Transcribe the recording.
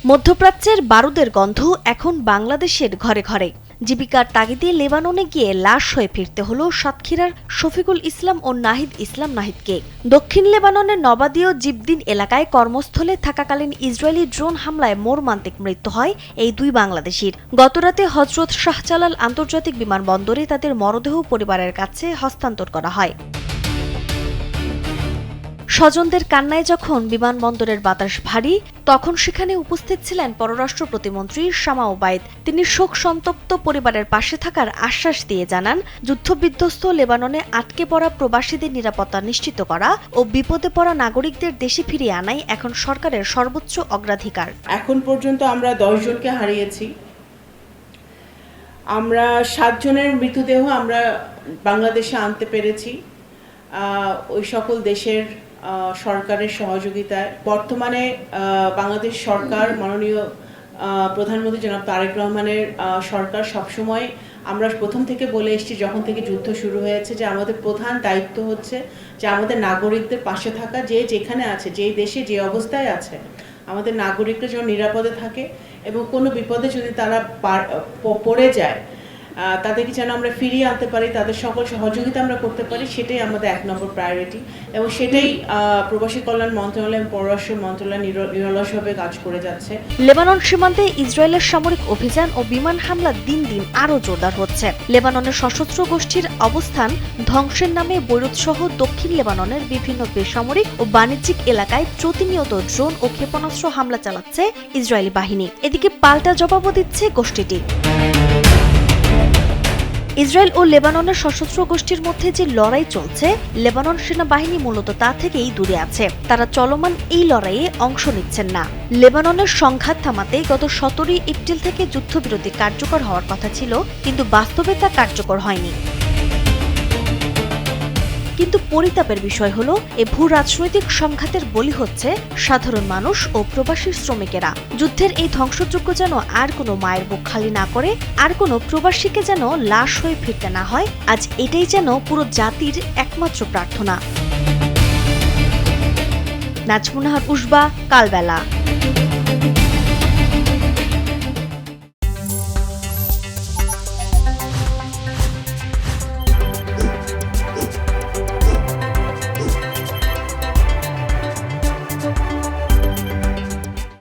মধ্যপ্রাচ্যের বারুদের গন্ধ এখন বাংলাদেশের ঘরে ঘরে। জীবিকার তাগিদে লেবাননে গিয়ে লাশ হয়ে ফিরতে হলো সাতক্ষীরার শফিকুল ইসলাম ও নাহিদ ইসলাম নাহিদকে। দক্ষিণ লেবাননের নবাদীয় জিবদিন এলাকায় কর্মস্থলে থাকাকালীন ইসরায়েলি ড্রোন হামলায় মর্মান্তিক মৃত্যু হয় এই দুই বাংলাদেশির। গতরাতে হজরত শাহজালাল আন্তর্জাতিক বিমানবন্দরে তাদের মরদেহ পরিবারের কাছে হস্তান্তর করা হয়। স্বজনদের কান্নায় যখন বিমানবন্দরের বাতাস ভারী, তখন সেখানে উপস্থিত ছিলেন পররাষ্ট্র প্রতিমন্ত্রী শামা ওবায়দ। তিনি শোক সন্তপ্ত পরিবারের পাশে থাকার আশ্বাস দিয়ে জানান, যুদ্ধবিধ্বস্ত লেবাননে আটকে পড়া প্রবাসীদের নিরাপত্তা নিশ্চিত করা ও বিপদে পড়া নাগরিকদের দেশে ফিরিয়ে আনাই এখন সরকারের সর্বোচ্চ অগ্রাধিকার। এখন পর্যন্ত আমরা 10 জনকে হারিয়েছি। আমরা 7 জনের মৃতদেহ আমরা বাংলাদেশে আনতে পেরেছি ওই সকল দেশের সরকারের সহযোগিতায়। বর্তমানে বাংলাদেশ সরকার, মাননীয় প্রধানমন্ত্রী জনাব তারেক রহমানের সরকার সবসময়, আমরা প্রথম থেকে বলে এসেছি যখন থেকে যুদ্ধ শুরু হয়েছে, যে আমাদের প্রধান দায়িত্ব হচ্ছে যে আমাদের নাগরিকদের পাশে থাকা, যে যেখানে আছে, যে দেশে যে অবস্থায় আছে, আমাদের নাগরিকরা যেন নিরাপদে থাকে এবং কোনো বিপদে যদি তারা পড়ে যায় তাদেরকে যেন আমরা ফিরিয়ে আনতে পারি, তাদের সকল সহযোগিতা আমরা করতে পারি, সেটাই আমাদের 1 নম্বর প্রায়োরিটি। এবং সেটাই প্রবাসী কল্যাণ মন্ত্রণালয় এবং পররাষ্ট্র মন্ত্রণালয় নিরলসভাবে কাজ করে যাচ্ছে। লেবানন সীমান্তে ইসরায়েলের সামরিক অভিযান ও বিমান হামলা দিন দিন আরও জোরদার হচ্ছে। লেবাননের সশস্ত্র গোষ্ঠীর অবস্থান ধ্বংসের নামে বৈরুত সহ দক্ষিণ লেবাননের বিভিন্ন বেসামরিক ও বাণিজ্যিক এলাকায় প্রতিনিয়ত ড্রোন ও ক্ষেপণাস্ত্র হামলা চালাচ্ছে ইসরায়েলি বাহিনী। এদিকে পাল্টা জবাবও দিচ্ছে গোষ্ঠীটি। ইসরায়েল ও লেবাননের সশস্ত্র গোষ্ঠীর মধ্যে যে লড়াই চলছে, লেবানন সেনাবাহিনী মূলত তা থেকেই দূরে আছে। তারা চলমান এই লড়াইয়ে অংশ নিচ্ছেন না। লেবাননের সংঘাত থামাতে গত 17 এপ্রিল থেকে যুদ্ধবিরতি কার্যকর হওয়ার কথা ছিল, কিন্তু বাস্তবে তা কার্যকর হয়নি। কিন্তু পরিতাপের বিষয় হলো, এ ভূ রাজনৈতিক সংঘাতের বলি হচ্ছে সাধারণ মানুষ ও প্রবাসী শ্রমিকেরা। যুদ্ধের এই ধ্বংসযজ্ঞ যেন আর কোনো মায়ের বুক খালি না করে, আর কোনো প্রবাসীকে যেন লাশ হয়ে ফিরতে না হয়, আজ এটাই যেন পুরো জাতির একমাত্র প্রার্থনা। নাজমুন নাহার, উসবা, কালবেলা।